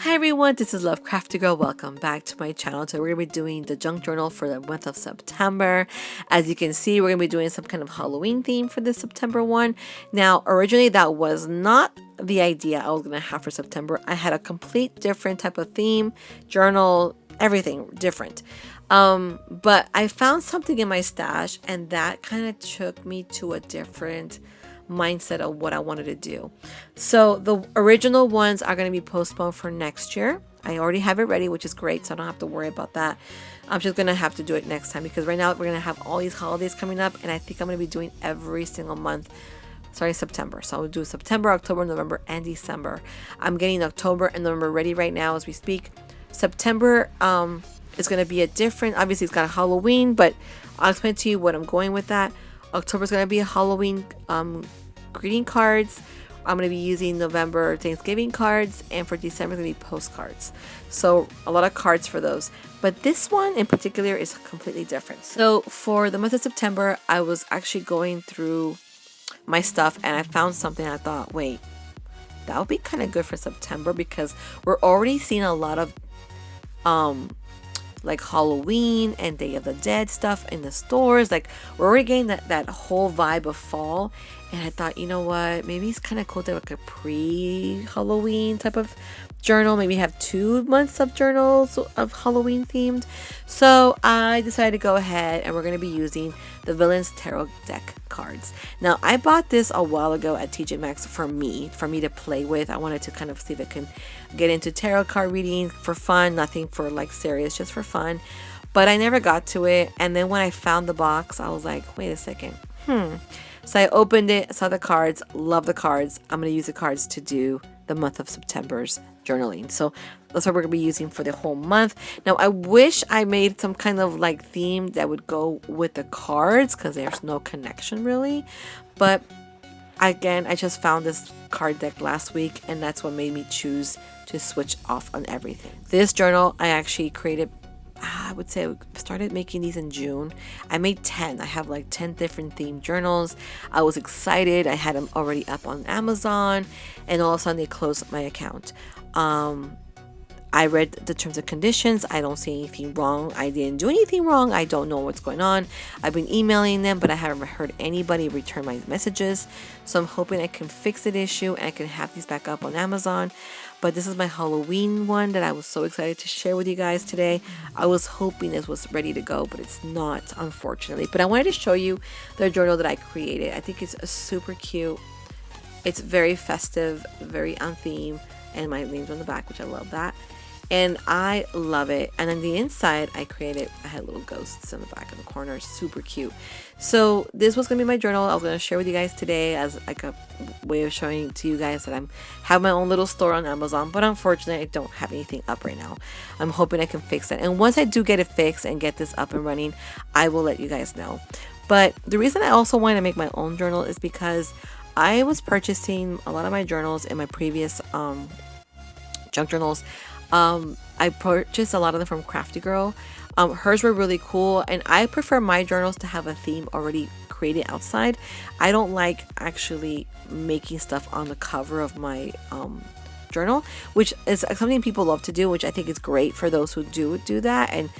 Hi everyone, this is Love Crafty Girl. Welcome back to my channel. Today we're going to be doing the junk journal for the month of September. As you can see, we're going to be doing some kind of Halloween theme for this September one. Now, originally that was not the idea I was going to have for September. I had a complete different type of theme, journal, everything different. But I found something in my stash and that kind of took me to a different mindset of what I wanted to do. So the original ones are going to be postponed for next year. I already have it ready, which is great, so I don't have to worry about that. I'm just going to have to do it next time because right now we're going to have all these holidays coming up, and I think I'm going to be doing every single month starting September. So I'll do September, October, November, and December. I'm getting October and November ready right now as we speak. September is going to be a different, obviously it's got a Halloween, but I'll explain to you what I'm going with that. October is going to be a Halloween greeting cards. I'm going to be using November Thanksgiving cards, and for December it's going to be postcards. So a lot of cards for those. But this one in particular is completely different. So for the month of September, I was actually going through my stuff and I found something. I thought, wait, that would be kind of good for September because we're already seeing a lot of like Halloween and Day of the Dead stuff in the stores. Like we're already getting that whole vibe of fall. And I thought, you know what, maybe it's kind of cool to have like a pre-Halloween type of journal. Maybe have 2 months of journals of Halloween themed. So I decided to go ahead and we're going to be using the Villains Tarot deck cards. Now I bought this a while ago at TJ Maxx for me to play with. I wanted to kind of see if I can get into tarot card reading for fun, nothing for like serious, just for fun. But I never got to it. And then when I found the box, I was like, wait a second. So I opened it, saw the cards, love the cards. I'm going to use the cards to do the month of September's journaling. So that's what we're going to be using for the whole month. Now, I wish I made some kind of like theme that would go with the cards because there's no connection really. But again, I just found this card deck last week and that's what made me choose to switch off on everything. This journal I actually created, I would say I started making these in June. I made 10. I have like 10 different themed journals. I was excited. I had them already up on Amazon and all of a sudden they closed my account. I read the terms and conditions. I don't see anything wrong. I didn't do anything wrong. I don't know what's going on. I've been emailing them, but I haven't heard anybody return my messages. So I'm hoping I can fix the issue and I can have these back up on Amazon. But this is my Halloween one that I was so excited to share with you guys today. I was hoping this was ready to go, but it's not, unfortunately. But I wanted to show you the journal that I created. I think it's super cute. It's very festive, very on theme, and my name's on the back, which I love that. And I love it. And on the inside, I had little ghosts in the back of the corner. Super cute. So this was going to be my journal. I was going to share with you guys today as like a way of showing to you guys that have my own little store on Amazon. But unfortunately, I don't have anything up right now. I'm hoping I can fix it. And once I do get it fixed and get this up and running, I will let you guys know. But the reason I also want to make my own journal is because I was purchasing a lot of my journals in my previous junk journals. I purchased a lot of them from Crafty Girl. Hers were really cool, and I prefer my journals to have a theme already created outside. I don't like actually making stuff on the cover of my journal, which is something people love to do, which I think is great for those who do that and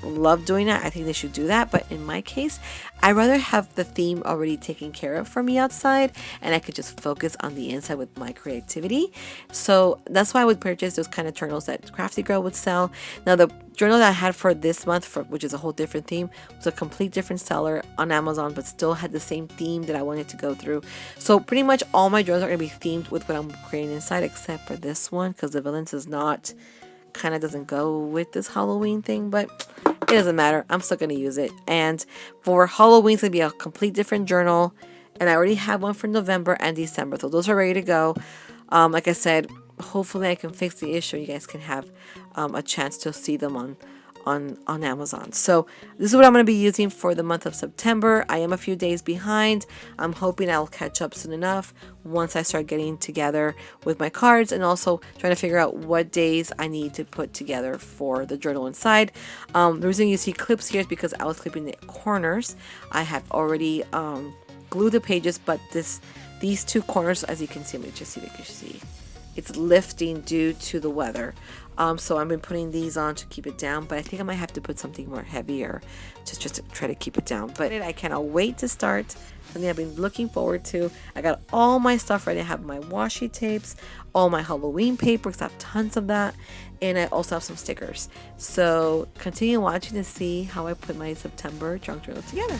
love doing that. I think they should do that. But in my case, I rather have the theme already taken care of for me outside, and I could just focus on the inside with my creativity. So that's why I would purchase those kind of journals that Crafty Girl would sell. Now the journal that I had for this month, which is a whole different theme, was a complete different seller on Amazon, but still had the same theme that I wanted to go through. So pretty much all my journals are going to be themed with what I'm creating inside, except for this one, because the Villains is not, kind of doesn't go with this Halloween thing, but it doesn't matter. I'm still going to use it. And for Halloween, it's going to be a complete different journal. And I already have one for November and December. So those are ready to go. Like I said, hopefully I can fix the issue. You guys can have a chance to see them on Amazon. So this is what I'm going to be using for the month of September. I am a few days behind. I'm hoping I'll catch up soon enough once I start getting together with my cards and also trying to figure out what days I need to put together for the journal inside. The reason you see clips here is because I was clipping the corners. I have already glued the pages, but these two corners, as you can see, let me just see if you can see. it's lifting due to the weather. So I've been putting these on to keep it down, but I think I might have to put something more heavier just to try to keep it down. But I cannot wait to start. Something I've been looking forward to. I got all my stuff ready. I have my washi tapes, all my Halloween paper, because I have tons of that, and I also have some stickers. So continue watching to see how I put my September junk journal together.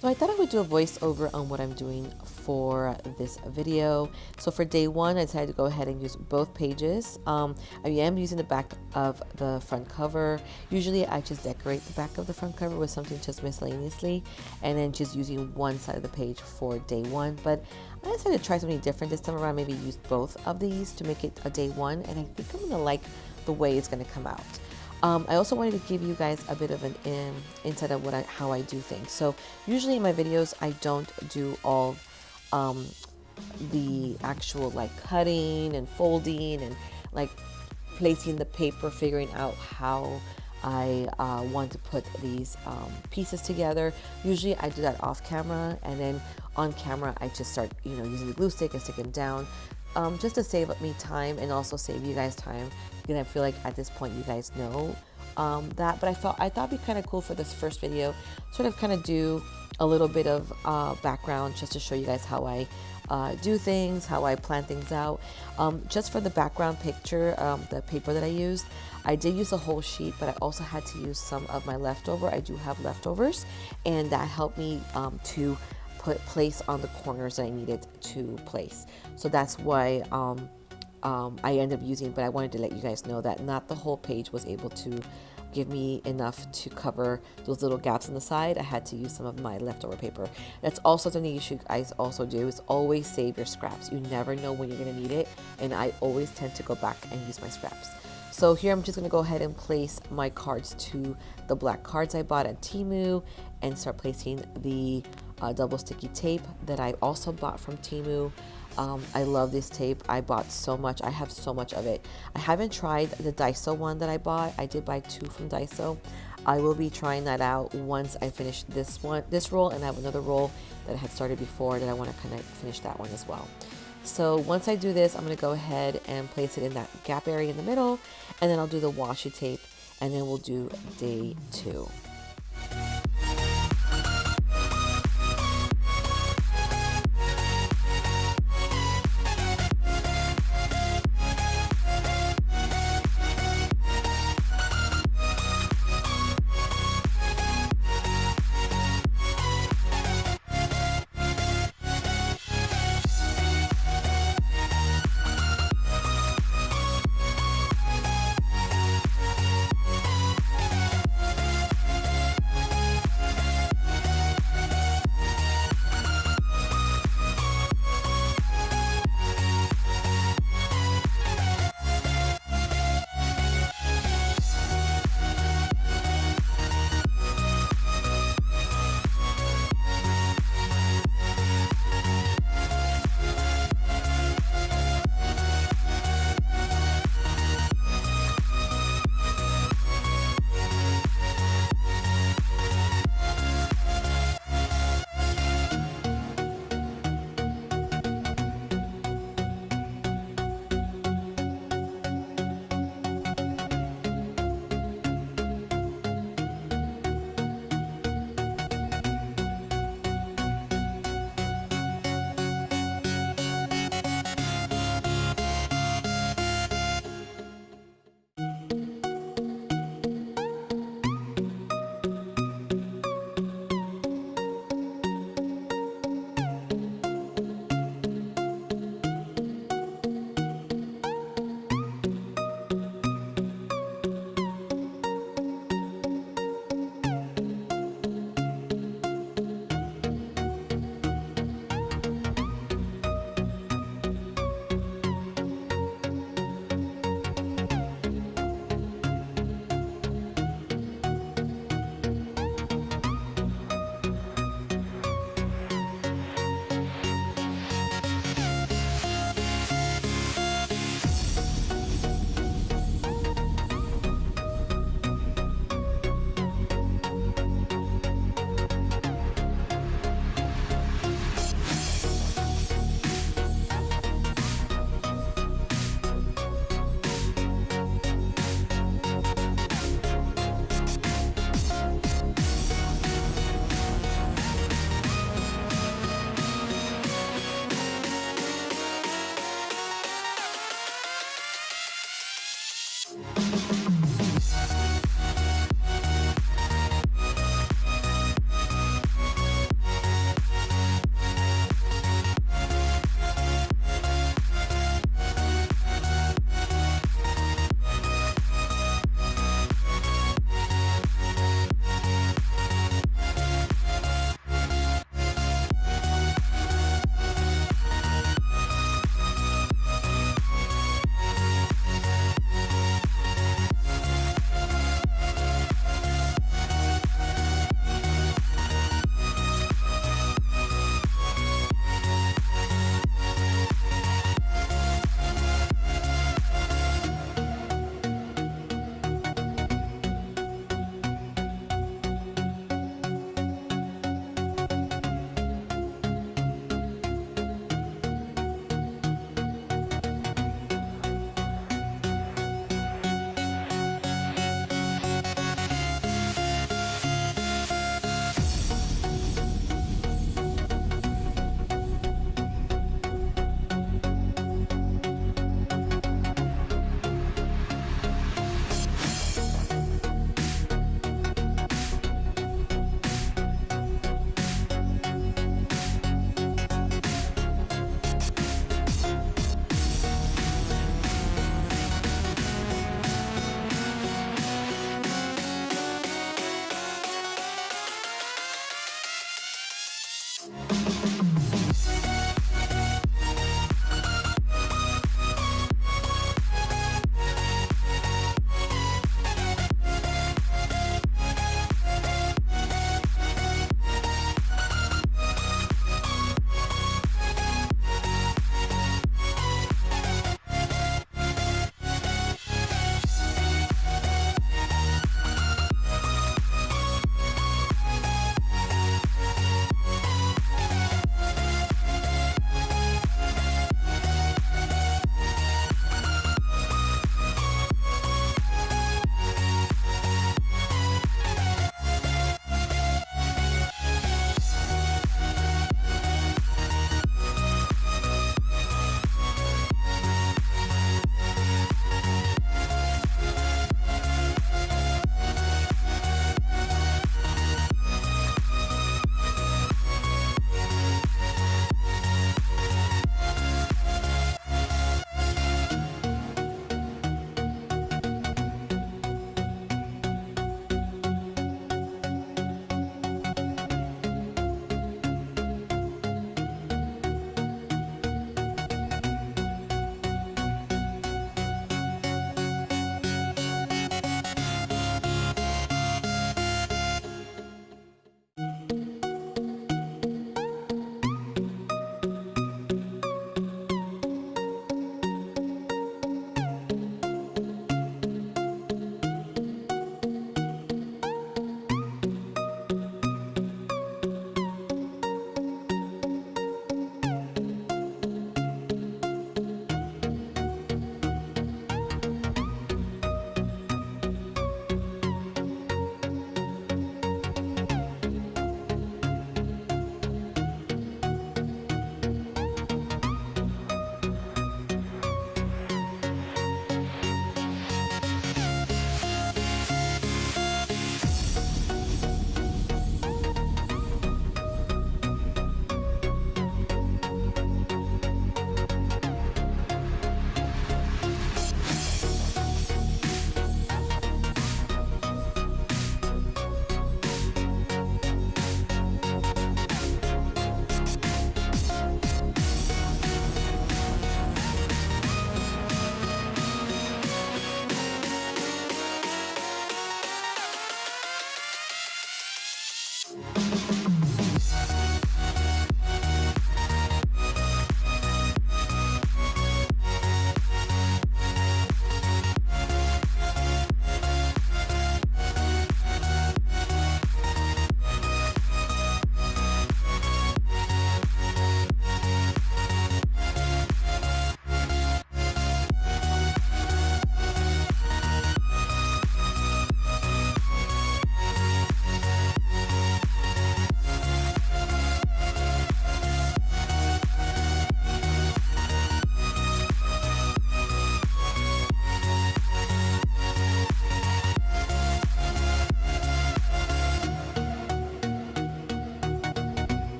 So I thought I would do a voiceover on what I'm doing for this video. So for day one, I decided to go ahead and use both pages. I am using the back of the front cover. Usually I just decorate the back of the front cover with something just miscellaneously, and then just using one side of the page for day one. But I decided to try something different this time around, maybe use both of these to make it a day one, and I think I'm gonna like the way it's gonna come out. I also wanted to give you guys a bit of an insight of how I do things. So usually in my videos, I don't do all the actual like cutting and folding and like placing the paper, figuring out how I want to put these pieces together. Usually I do that off camera, and then on camera I just start, using the glue stick and sticking down, just to save me time and also save you guys time, because I feel like at this point you guys know that. But I thought it'd be kind of cool for this first video, sort of kind of do a little bit of background just to show you guys how I do things, how I plan things out. Just for the background picture, the paper that I used, I did use a whole sheet, but I also had to use some of my leftover. I do have leftovers, and that helped me to put place on the corners that I needed to place. So that's why I ended up using, but I wanted to let you guys know that not the whole page was able to give me enough to cover those little gaps on the side. I had to use some of my leftover paper. That's also something you should guys also do, is always save your scraps. You never know when you're going to need it, and I always tend to go back and use my scraps. So here I'm just going to go ahead and place my cards to the black cards I bought at TEMU, and start placing the double sticky tape that I also bought from TEMU. I love this tape. I bought so much. I have so much of it. I haven't tried the Daiso one that I bought. I did buy 2 from Daiso. I will be trying that out once I finish this roll, and I have another roll that I had started before that I want to kind of finish that one as well. So once I do this, I'm going to go ahead and place it in that gap area in the middle, and then I'll do the washi tape, and then we'll do day 2.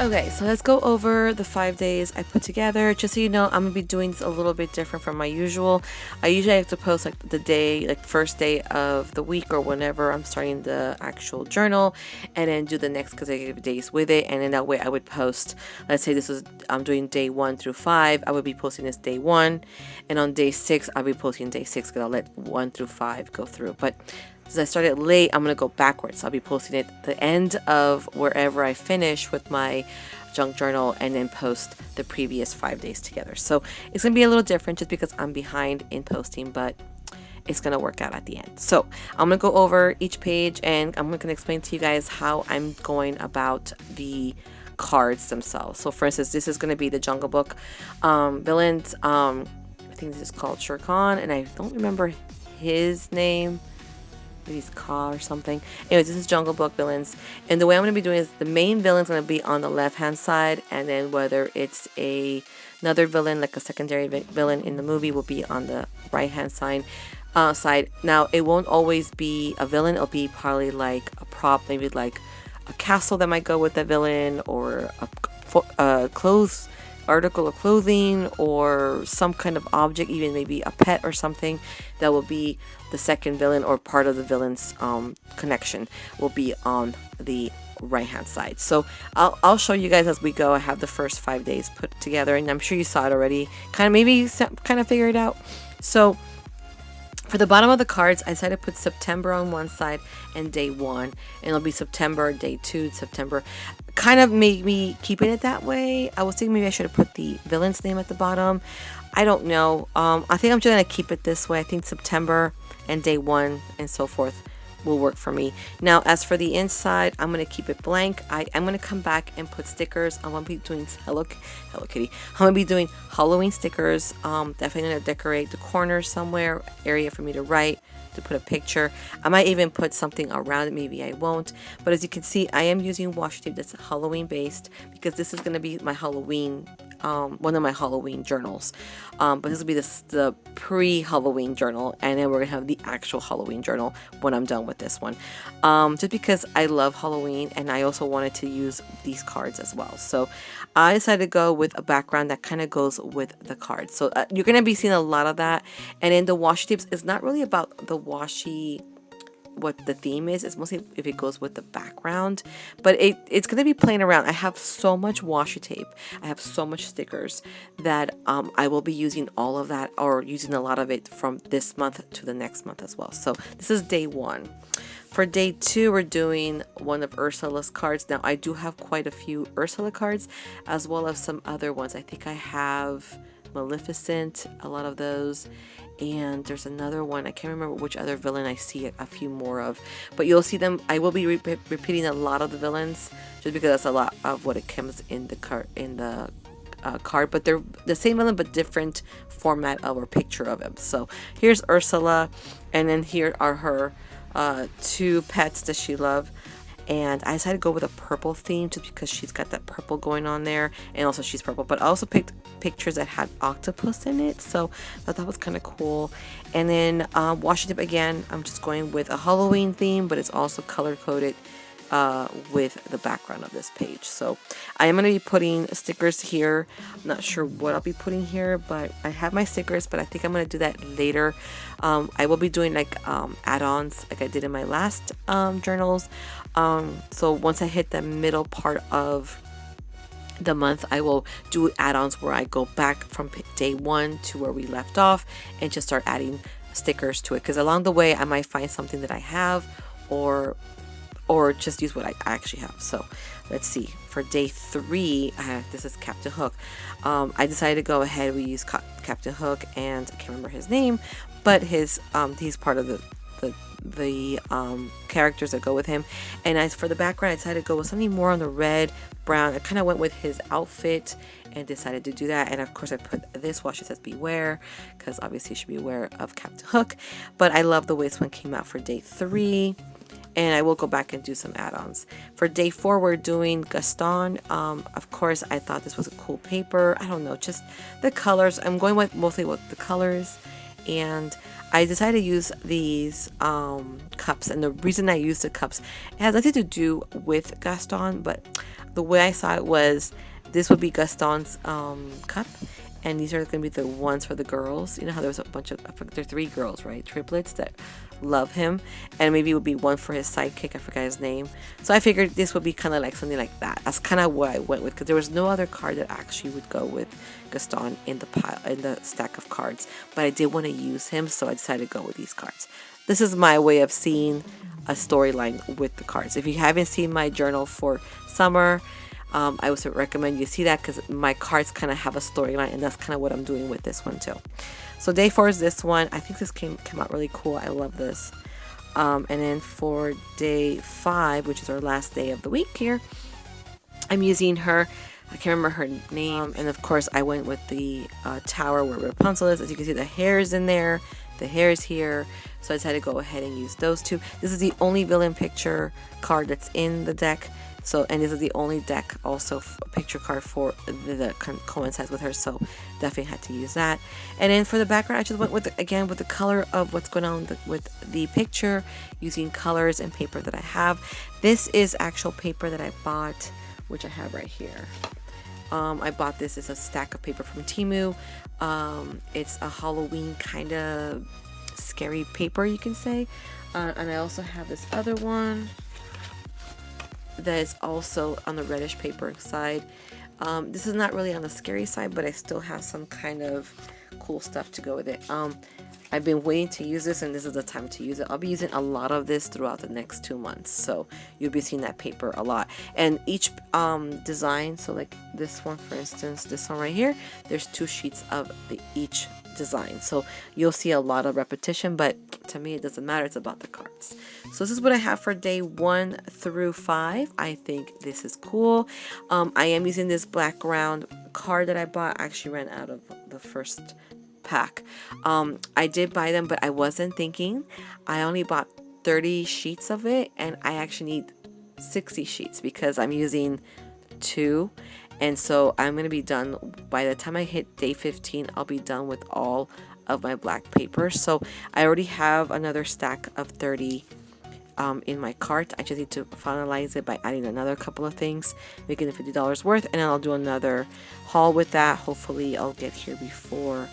Okay, so let's go over the 5 days I put together. Just so you know, I'm gonna be doing this a little bit different from my usual. I usually have to post like the day, like first day of the week or whenever I'm starting the actual journal, and then do the next consecutive days with it. And then that way I would post, let's say this is, I'm doing day 1 through 5, I would be posting this day 1, and on day 6 I'll be posting day 6 because I'll let 1 through 5 go through. But since I started late, I'm going to go backwards. I'll be posting it the end of wherever I finish with my junk journal and then post the previous 5 days together. So it's going to be a little different just because I'm behind in posting, but it's going to work out at the end. So I'm going to go over each page and I'm going to explain to you guys how I'm going about the cards themselves. So for instance, this is going to be the Jungle Book villains. I think this is called Shere Khan, and I don't remember his name. He's Ka or something. Anyways, this is Jungle Book villains, and the way I'm going to be doing is the main villain's going to be on the left hand side, and then whether it's another villain like a secondary villain in the movie will be on the right hand side. Now it won't always be a villain. It'll be probably like a prop, maybe like a castle that might go with the villain, or a clothes article of clothing, or some kind of object, even maybe a pet or something that will be the second villain, or part of the villain's connection will be on the right hand side. So I'll show you guys as we go. I have the first 5 days put together, and I'm sure you saw it already, maybe figure it out. So for the bottom of the cards, I decided to put September on one side and day 1, and it'll be September, day 2, September. Kind of made me keeping it that way. I was thinking maybe I should have put the villain's name at the bottom. I don't know. I think I'm just going to keep it this way. I think September and day 1 and so forth will work for me. Now, as for the inside, I'm going to keep it blank. I'm going to come back and put stickers. I'm going to be doing Hello Kitty. I'm going to be doing Halloween stickers. Definitely going to decorate the corner somewhere, area for me to write, to put a picture. I might even put something around it, maybe I won't. But as you can see, I am using washi tape that's Halloween based, because this is going to be my Halloween, one of my Halloween journals. But this will be the pre-Halloween journal, and then we're going to have the actual Halloween journal when I'm done with this one. Just because I love Halloween, and I also wanted to use these cards as well. So I decided to go with a background that kind of goes with the cards. So you're going to be seeing a lot of that. And in the washi tapes, it's not really about the washi, what the theme is. It's mostly if it goes with the background, but it's going to be playing around. I have so much washi tape, I have so much stickers that I will be using all of that, or using a lot of it from this month to the next month as well. So this is day 1. For day 2, we're doing one of Ursula's cards. Now I do have quite a few Ursula cards, as well as some other ones. I think I have Maleficent, a lot of those, and there's another one, I can't remember which other villain I see a few more of, but you'll see them. I will be repeating a lot of the villains, just because that's a lot of what it comes in the card, but they're the same villain but different format of or picture of him. So here's Ursula, and then here are her 2 pets that she loved. And I decided to go with a purple theme just because she's got that purple going on there, and also she's purple. But I also picked pictures that had octopus in it, so I thought that was kind of cool. And then washi tape again, I'm just going with a Halloween theme, but it's also color coded with the background of this page. So I am going to be putting stickers here. I'm not sure what I'll be putting here, but I have my stickers, but I think I'm going to do that later. I will be doing like add-ons like I did in my last journals. So once I hit the middle part of the month, I will do add-ons where I go back from day 1 to where we left off and just start adding stickers to it, because along the way I might find something that I have, or just use what I actually have. So let's see, for day 3, this is Captain Hook. I decided to go ahead, we use Captain Hook, and I can't remember his name, but he's part of the characters that go with him. And as for the background, I decided to go with something more on the red, brown. I kind of went with his outfit and decided to do that. And of course I put this washi that says beware, because obviously you should be aware of Captain Hook. But I love the way this one came out for day 3. And I will go back and do some add-ons. For day 4, we're doing Gaston. Of course, I thought this was a cool paper. I don't know, just the colors. I'm going with mostly with the colors. and I decided to use these cups. And the reason I used the cups, it has nothing to do with Gaston, but the way I saw it was this would be Gaston's cup, and these are going to be the ones for the girls. You know how there was a bunch of, there are 3 girls, right? Triplets that love him, and maybe it would be one for his sidekick. I forgot his name. So I figured this would be kind of like something like that. That's kind of what I went with, because there was no other card that actually would go with Gaston in the pile, in the stack of cards. But I did want to use him, so I decided to go with these cards. This is my way of seeing a storyline with the cards. If you haven't seen my journal for summer, I would recommend you see that, because my cards kind of have a storyline, and that's kind of what I'm doing with this one too. So day 4 is this one. I think this came out really cool. I love this. And then for day 5, which is our last day of the week here, I'm using her. I can't remember her name. And of course, I went with the tower where Rapunzel is. As you can see, the hair is in there. The hair is here. So I decided to go ahead and use those 2. This is the only villain picture card that's in the deck. So, and this is the only deck also picture card for that coincides with her, so definitely had to use that. And then for the background, I just went with again with the color of what's going on with the picture, using colors and paper that I have. This is actual paper that I bought, which I have right here. I bought this. It's a stack of paper from TEMU. It's a Halloween kind of scary paper, you can say. And I also have this other one that is also on the reddish paper side. This is not really on the scary side, but I still have some kind of cool stuff to go with it. I've been waiting to use this, and this is the time to use it. I'll be using a lot of this throughout the next 2 months, so you'll be seeing that paper a lot. And each design, so like this one for instance, this one right here, there's 2 sheets of each design, so you'll see a lot of repetition, but to me it doesn't matter. It's about the cards. So this is what I have for day 1 through 5. I think this is cool. I am using this background card that I bought. I actually ran out of the first pack. I did buy them, but I wasn't thinking. I only bought 30 sheets of it, and I actually need 60 sheets because I'm using 2. And so I'm going to be done by the time I hit day 15. I'll be done with all of my black paper. So I already have another stack of 30 in my cart. I just need to finalize it by adding another couple of things, making it $50 worth, and then I'll do another haul with that. Hopefully I'll get here before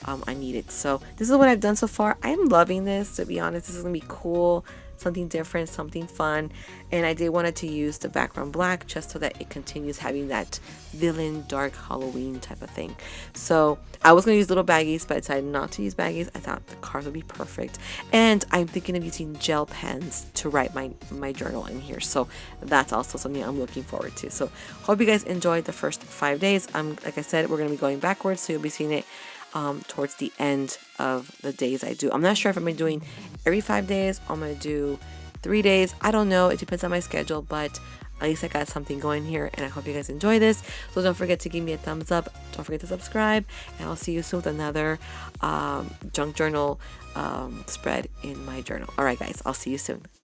I need it. So this is what I've done so far. I'm loving this, to be honest. This is gonna be cool, something different, something fun. And I did wanted to use the background black just so that it continues having that villain dark Halloween type of thing. So I was gonna use little baggies, but I decided not to use baggies. I thought the cards would be perfect, and I'm thinking of using gel pens to write my journal in here. So that's also something I'm looking forward to. So hope you guys enjoyed the first 5 days. Like I said, we're gonna be going backwards, so you'll be seeing it towards the end of the days I do. I'm not sure if I'm gonna be doing every 5 days, or I'm gonna do 3 days. I don't know. It depends on my schedule, but at least I got something going here, and I hope you guys enjoy this. So don't forget to give me a thumbs up. Don't forget to subscribe, and I'll see you soon with another junk journal spread in my journal. All right, guys, I'll see you soon.